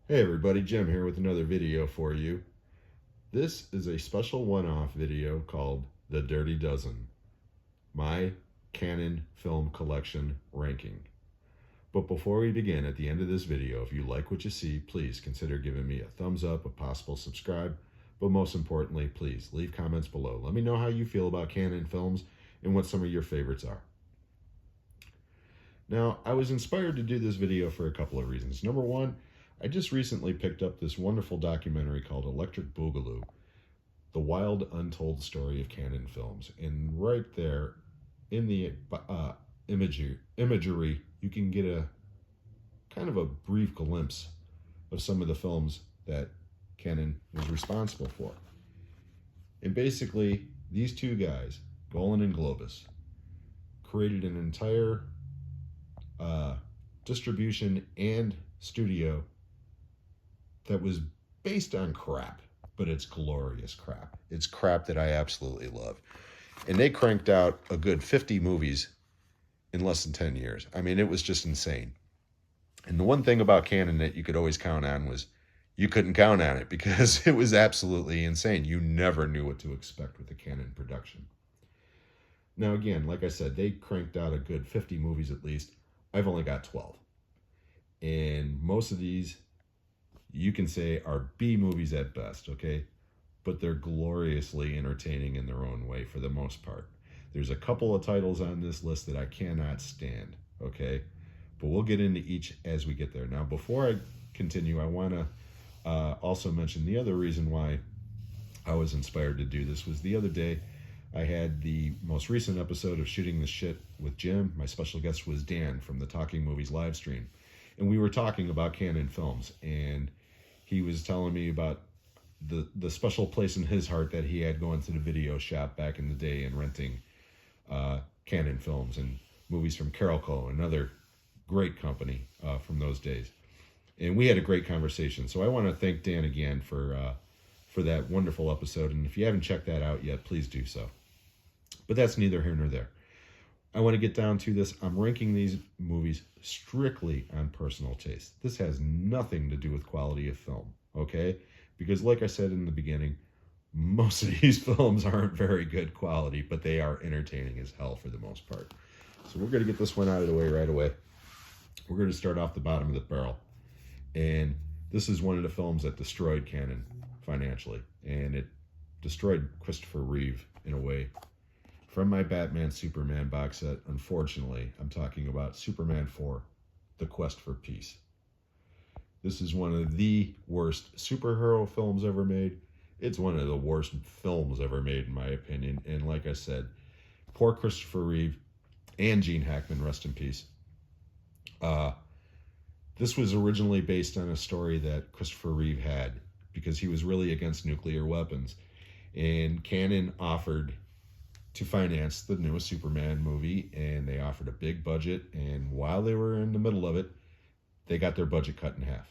Hey everybody, Jim here with another video for you. This is a special one-off video called The Dirty Dozen, my Canon film collection ranking. But before we begin, at the end of this video, if you like what you see, please consider giving me a thumbs up, a possible subscribe, but most importantly, please leave comments below. Let me know how you feel about Canon films and what some of your favorites are. Now, I was inspired to do this video for a couple of reasons. Number one, I just recently picked up this wonderful documentary called Electric Boogaloo, The Wild Untold Story of Canon Films. And right there in the imagery, you can get a kind of a brief glimpse of some of the films that Canon was responsible for. And basically, these two guys, Golan and Globus, created an entire distribution and studio that was based on crap, but it's glorious crap. It's crap that I absolutely love. And they cranked out a good 50 movies in less than 10 years. I mean, it was just insane. And the one thing about Canon that you could always count on was you couldn't count on it because it was absolutely insane. You never knew what to expect with a Canon production. Now, again, like I said, they cranked out a good 50 movies at least. I've only got 12. And most of these, you can say, are B movies at best, okay? But they're gloriously entertaining in their own way for the most part. There's a couple of titles on this list that I cannot stand, okay? But we'll get into each as we get there. Now, before I continue, I want to also mention the other reason why I was inspired to do this was the other day I had the most recent episode of Shooting the Shit with Jim. My special guest was Dan from the Talking Movies live stream. And we were talking about Canon films. And he was telling me about the special place in his heart that he had going to the video shop back in the day and renting Canon films and movies from Carolco, another great company from those days. And we had a great conversation. So I want to thank Dan again for that wonderful episode. And if you haven't checked that out yet, please do so. But that's neither here nor there. I want to get down to this. I'm ranking these movies strictly on personal taste. This has nothing to do with quality of film, okay? Because like I said in the beginning, most of these films aren't very good quality, but they are entertaining as hell for the most part. So we're going to get this one out of the way right away. We're going to start off the bottom of the barrel. And this is one of the films that destroyed Canon financially. And it destroyed Christopher Reeve in a way. From my Batman Superman box set, unfortunately, I'm talking about Superman 4, The Quest for Peace. This is one of the worst superhero films ever made. It's one of the worst films ever made, in my opinion. And like I said, poor Christopher Reeve and Gene Hackman, rest in peace. This was originally based on a story that Christopher Reeve had because he was really against nuclear weapons. And Canon offered to finance the newest Superman movie, and they offered a big budget, and while they were in the middle of it, they got their budget cut in half,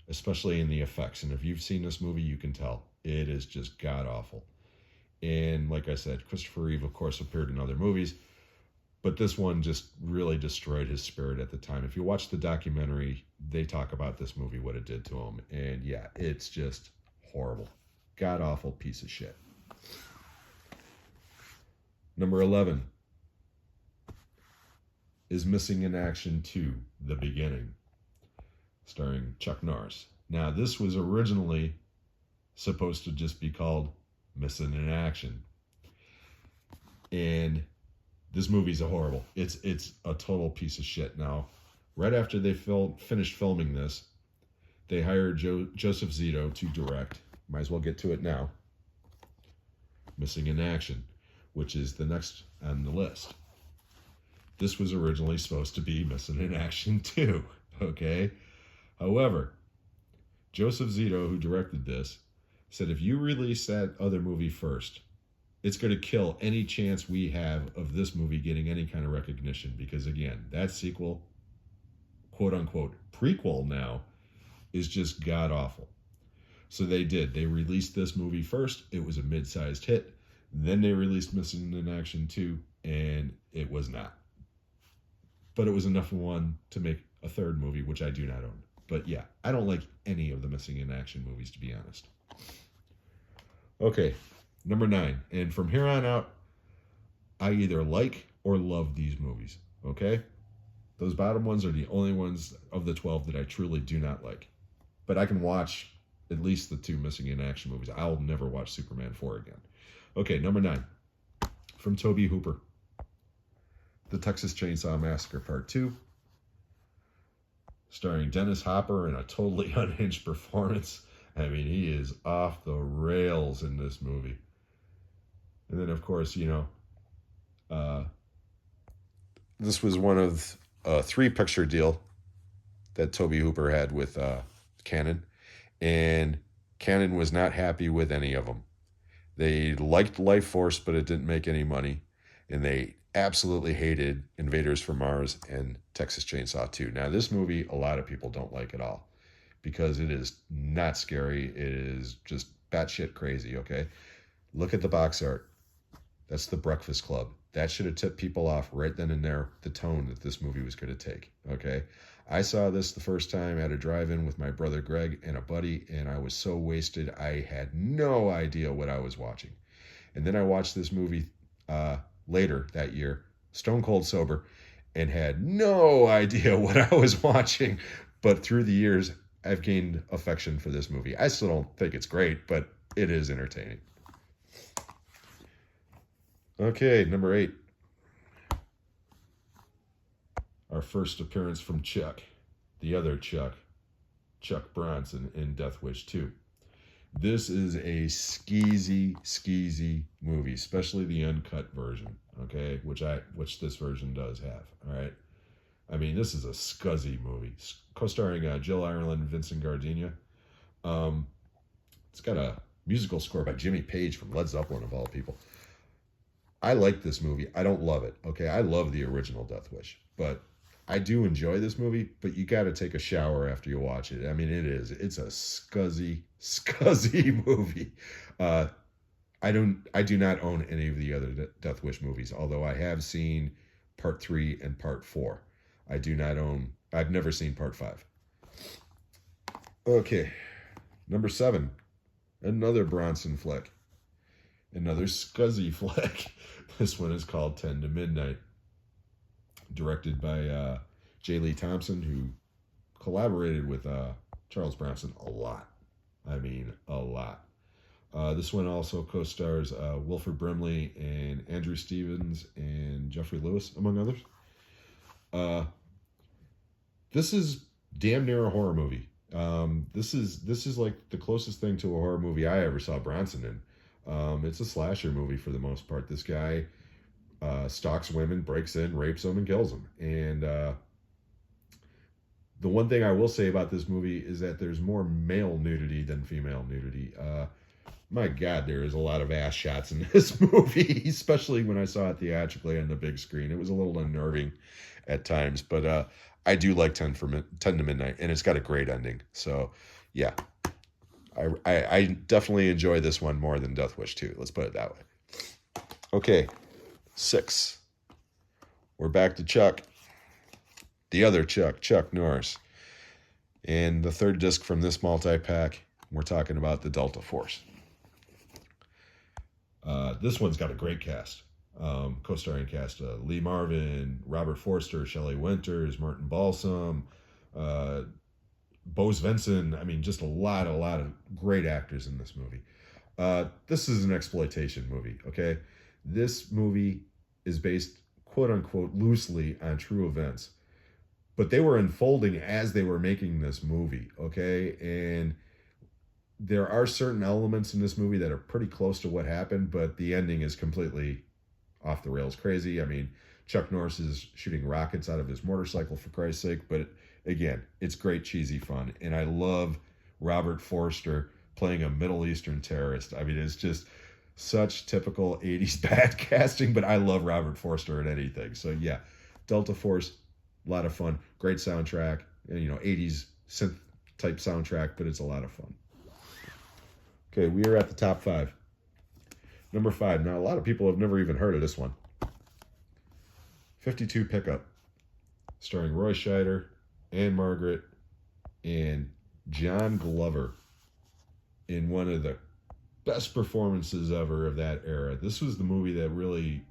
especially in the effects. And if you've seen this movie, you can tell it is just god-awful. And like I said, Christopher Reeve, of course, appeared in other movies, but this one just really destroyed his spirit at the time. If you watch the documentary, they talk about this movie, what it did to him, and yeah, it's just horrible. God-awful piece of shit. Number 11 is Missing in Action 2, The Beginning, starring Chuck Norris. Now, this was originally supposed to just be called Missing in Action. And this movie's horrible. It's a total piece of shit. Now, right after they finished filming this, they hired Joseph Zito to direct. Might as well get to it now. Missing in Action, which is the next on the list. This was originally supposed to be Missing in Action 2, okay? However, Joseph Zito, who directed this, said if you release that other movie first, it's going to kill any chance we have of this movie getting any kind of recognition because, again, that sequel, quote-unquote prequel now, is just god-awful. So they did. They released this movie first. It was a mid-sized hit. Then they released Missing in Action 2, and it was not. But it was enough of one to make a third movie, which I do not own. But yeah, I don't like any of the Missing in Action movies, to be honest. Okay, number 9. And from here on out, I either like or love these movies. Okay? Those bottom ones are the only ones of the 12 that I truly do not like. But I can watch at least the 2 Missing in Action movies. I'll never watch Superman 4 again. Okay, number 9. From Tobe Hooper. The Texas Chainsaw Massacre Part 2. Starring Dennis Hopper in a totally unhinged performance. I mean, he is off the rails in this movie. And then, of course, this was one of a 3-picture deal that Tobe Hooper had with Cannon. And Cannon was not happy with any of them. They liked Life Force, but it didn't make any money. And they absolutely hated Invaders from Mars and Texas Chainsaw 2. Now, this movie, a lot of people don't like at all because it is not scary. It is just batshit crazy, okay? Look at the box art. That's The Breakfast Club. That should have tipped people off right then and there, the tone that this movie was going to take, okay? I saw this the first time at a drive-in with my brother Greg and a buddy, and I was so wasted, I had no idea what I was watching. And then I watched this movie later that year, stone cold sober, and had no idea what I was watching. But through the years, I've gained affection for this movie. I still don't think it's great, but it is entertaining. Okay, number 8. Our first appearance from Chuck, the other Chuck Bronson in Death Wish 2. This is a skeezy movie, especially the uncut version, okay, which this version does have, all right? I mean, this is a scuzzy movie, co-starring Jill Ireland and Vincent Gardenia. It's got a musical score by Jimmy Page from Led Zeppelin, of all people. I like this movie. I don't love it, okay? I love the original Death Wish, but I do enjoy this movie, but you got to take a shower after you watch it. I mean, it's a scuzzy movie. I do not own any of the other Death Wish movies, although I have seen Part 3 and Part 4. I've never seen Part 5. Okay, number 7, another Bronson flick. Another scuzzy flick. This one is called 10 to Midnight. Directed by J. Lee Thompson, who collaborated with Charles Bronson a lot. I mean, a lot. This one also co-stars Wilford Brimley and Andrew Stevens and Jeffrey Lewis, among others. This is damn near a horror movie. This is like the closest thing to a horror movie I ever saw Bronson in. It's a slasher movie for the most part. This guy stalks women, breaks in, rapes them, and kills them. And the one thing I will say about this movie is that there's more male nudity than female nudity. My God, there is a lot of ass shots in this movie, especially when I saw it theatrically on the big screen. It was a little unnerving at times, but I do like 10 to Midnight, and it's got a great ending. So, yeah. I definitely enjoy this one more than Death Wish 2. Let's put it that way. Okay, 6. We're back to Chuck. The other Chuck Norris. And the third disc from this multi-pack, we're talking about the Delta Force. This one's got a great cast. Co-starring cast, Lee Marvin, Robert Forster, Shelley Winters, Martin Balsam, Bo Svensson. I mean, just a lot of great actors in this movie. This is an exploitation movie, okay? This movie is based, quote-unquote, loosely on true events. But they were unfolding as they were making this movie, okay? And there are certain elements in this movie that are pretty close to what happened, but the ending is completely off the rails crazy. I mean, Chuck Norris is shooting rockets out of his motorcycle, for Christ's sake, but again, it's great cheesy fun. And I love Robert Forster playing a Middle Eastern terrorist. I mean, it's just such typical 80s bad casting, but I love Robert Forster in anything. So yeah, Delta Force, a lot of fun. Great soundtrack, 80s synth type soundtrack, but it's a lot of fun. Okay, we are at the top 5. Number 5. Now, a lot of people have never even heard of this one. 52 Pickup, starring Roy Scheider, Anne Margaret, And John Glover, in one of the best performances ever of that era. This was the movie that really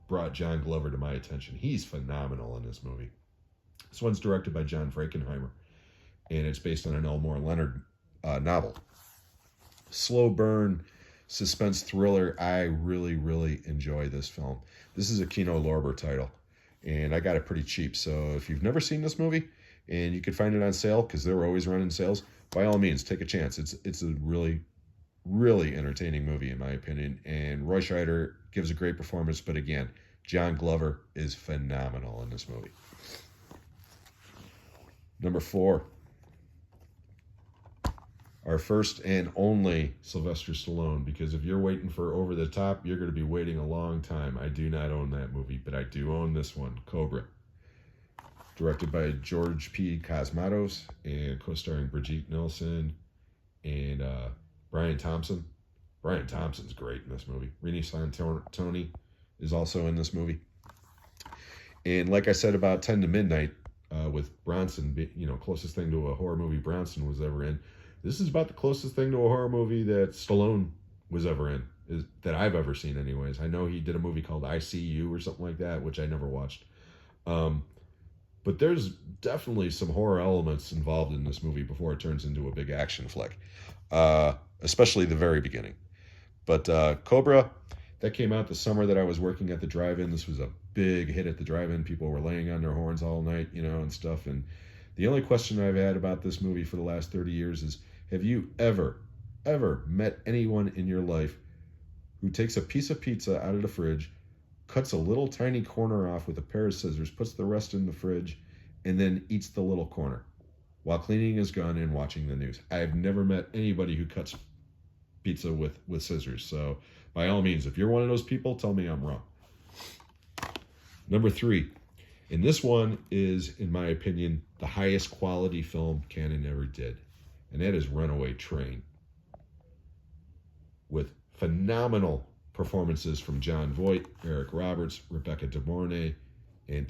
brought John Glover to my attention. He's phenomenal in this movie. This one's directed by John Frankenheimer, and it's based on an Elmore Leonard novel. Slow burn, suspense thriller. I really, really enjoy this film. This is a Kino Lorber title, and I got it pretty cheap. So if you've never seen this movie and you can find it on sale, because they were always running sales, by all means, take a chance. It's a really, really entertaining movie, in my opinion. And Roy Scheider gives a great performance, but again, John Glover is phenomenal in this movie. Number 4, our first and only Sylvester Stallone, because if you're waiting for Over the Top, you're going to be waiting a long time. I do not own that movie, but I do own this one, Cobra. Directed by George P. Cosmatos and co-starring Brigitte Nielsen and Brian Thompson. Brian Thompson's great in this movie. Renee Santoni is also in this movie. And like I said about 10 to Midnight with Bronson, closest thing to a horror movie Bronson was ever in. This is about the closest thing to a horror movie that Stallone was ever in, that I've ever seen anyways. I know he did a movie called I See You or something like that, which I never watched. But there's definitely some horror elements involved in this movie before it turns into a big action flick, especially the very beginning. But Cobra, that came out the summer that I was working at the drive-in. This was a big hit at the drive-in. People were laying on their horns all night, and stuff. And the only question I've had about this movie for the last 30 years is, have you ever met anyone in your life who takes a piece of pizza out of the fridge, cuts a little tiny corner off with a pair of scissors, puts the rest in the fridge, and then eats the little corner while cleaning his gun and watching the news? I've never met anybody who cuts pizza with scissors. So by all means, if you're one of those people, tell me I'm wrong. Number 3, and this one is, in my opinion, the highest quality film Cannon ever did, and that is Runaway Train, with phenomenal performances from Jon Voight, Eric Roberts, Rebecca De Mornay, and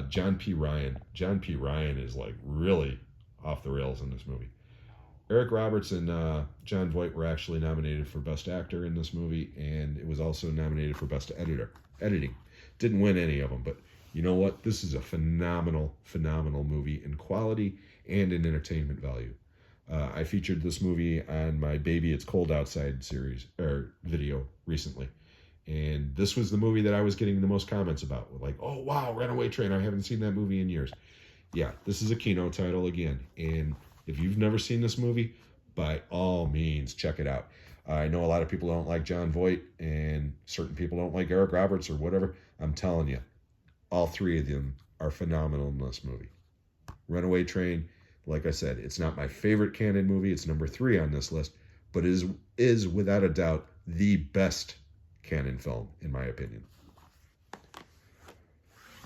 John P. Ryan. John P. Ryan is like really off the rails in this movie. Eric Roberts and Jon Voight were actually nominated for Best Actor in this movie, and it was also nominated for Best Editing. Didn't win any of them, but you know what? This is a phenomenal movie in quality and in entertainment value. I featured this movie on my Baby It's Cold Outside series or video recently. And this was the movie that I was getting the most comments about. Like, oh, wow, Runaway Train. I haven't seen that movie in years. Yeah, this is a Kino title again. And if you've never seen this movie, by all means, check it out. I know a lot of people don't like Jon Voight and certain people don't like Eric Roberts or whatever. I'm telling you, all 3 of them are phenomenal in this movie. Runaway Train, like I said, it's not my favorite Cannon movie. It's number 3 on this list, but is without a doubt the best Cannon film, in my opinion.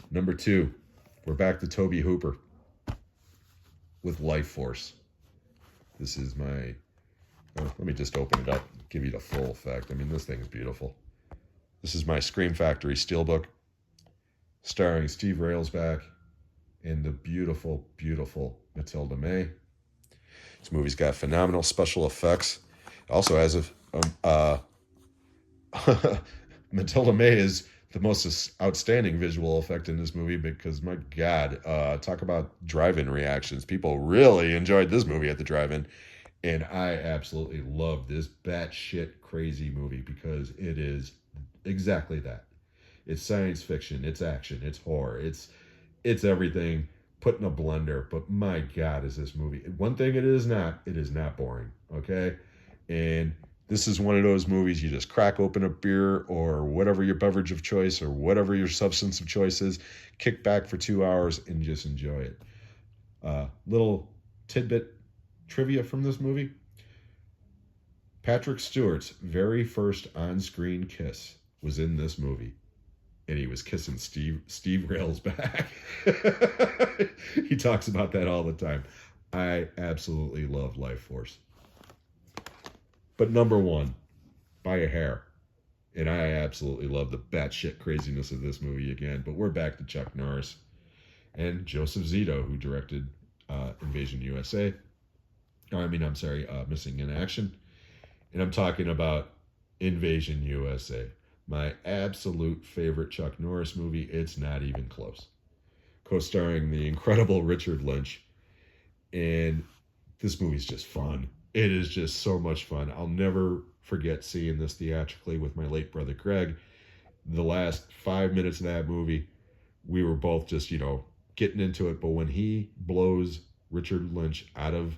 Number 2, we're back to Tobe Hooper with Life Force. This is my... let me just open it up, give you the full effect. I mean, this thing's beautiful. This is my Scream Factory Steelbook, starring Steve Railsback and the beautiful, beautiful Matilda May. This movie's got phenomenal special effects. It also has Matilda May is the most outstanding visual effect in this movie because, my God, talk about drive-in reactions. People really enjoyed this movie at the drive-in, and I absolutely love this batshit crazy movie because it is exactly that. It's science fiction, it's action, it's horror, it's everything put in a blender. But my God, is this movie. One thing it is not boring, okay? And this is one of those movies you just crack open a beer or whatever your beverage of choice or whatever your substance of choice is, kick back for 2 hours and just enjoy it. Little tidbit trivia from this movie. Patrick Stewart's very first on-screen kiss was in this movie. And he was kissing Steve Railsback. He talks about that all the time. I absolutely love Life Force. But number 1, by a hair. And I absolutely love the batshit craziness of this movie again. But we're back to Chuck Norris and Joseph Zito, who directed Invasion USA. Missing in Action. And I'm talking about Invasion USA. My absolute favorite Chuck Norris movie. It's not even close. Co-starring the incredible Richard Lynch. And this movie's just fun. It is just so much fun. I'll never forget seeing this theatrically with my late brother Greg. The last 5 minutes of that movie, we were both just, getting into it. But when he blows Richard Lynch out of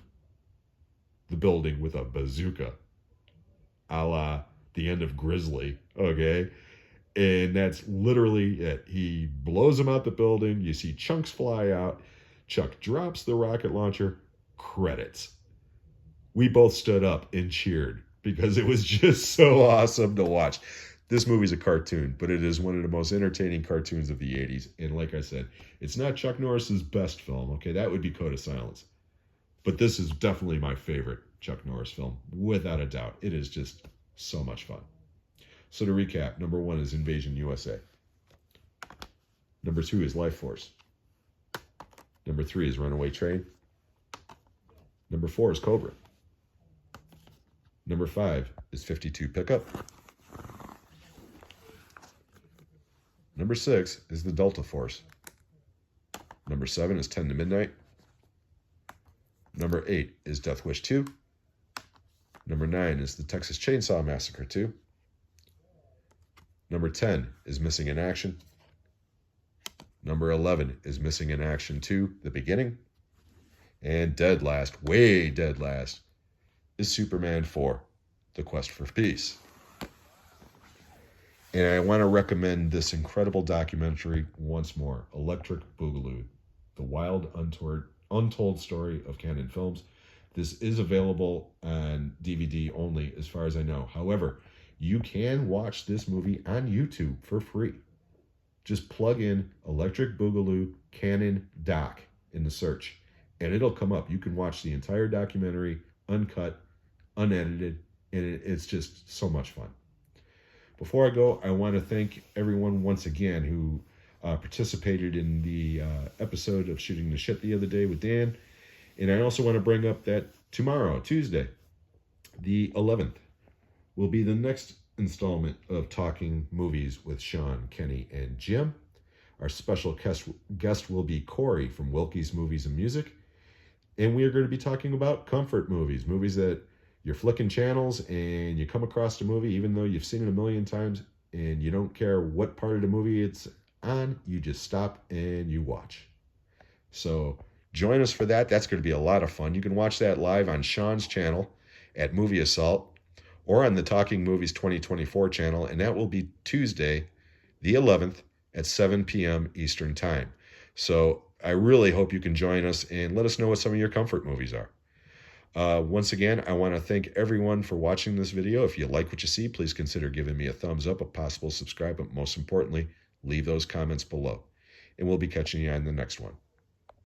the building with a bazooka, a la the end of Grizzly, okay? And that's literally it. He blows him out the building. You see chunks fly out. Chuck drops the rocket launcher. Credits. We both stood up and cheered because it was just so awesome to watch. This movie's a cartoon, but it is one of the most entertaining cartoons of the 80s. And like I said, it's not Chuck Norris's best film, okay? That would be Code of Silence. But this is definitely my favorite Chuck Norris film, without a doubt. It is just so much fun. So to recap, number 1 is Invasion USA. Number 2 is Life Force. Number 3 is Runaway Train. Number 4 is Cobra. Number 5 is 52 Pickup. Number 6 is The Delta Force. Number 7 is 10 to Midnight. Number 8 is Death Wish 2. Number 9 is The Texas Chainsaw Massacre 2. Number 10 is Missing in Action. Number 11 is Missing in Action 2, The Beginning. And dead last, way dead last, is Superman 4, The Quest for Peace. And I want to recommend this incredible documentary once more, Electric Boogaloo, The Wild Untold Story of Cannon Films. This is available on DVD only, as far as I know. However, you can watch this movie on YouTube for free. Just plug in Electric Boogaloo Cannon Doc in the search, and it'll come up. You can watch the entire documentary, uncut, unedited, and it's just so much fun. Before I go, I want to thank everyone once again who participated in the episode of Shooting the Shit the other day with Dan. And I also want to bring up that tomorrow, Tuesday, the 11th, will be the next installment of Talking Movies with Sean, Kenny, and Jim. Our special guest will be Corey from Wilkie's Movies and Music. And we are going to be talking about comfort movies, movies that you're flicking channels and you come across a movie, even though you've seen it a million times and you don't care what part of the movie it's on, you just stop and you watch. So join us for that. That's going to be a lot of fun. You can watch that live on Sean's channel at Movie Assault or on the Talking Movies 2024 channel, and that will be Tuesday, the 11th at 7 p.m. Eastern Time. So I really hope you can join us and let us know what some of your comfort movies are. Once again, I want to thank everyone for watching this video. If you like what you see, please consider giving me a thumbs up, a possible subscribe, but most importantly, leave those comments below. And we'll be catching you on the next one.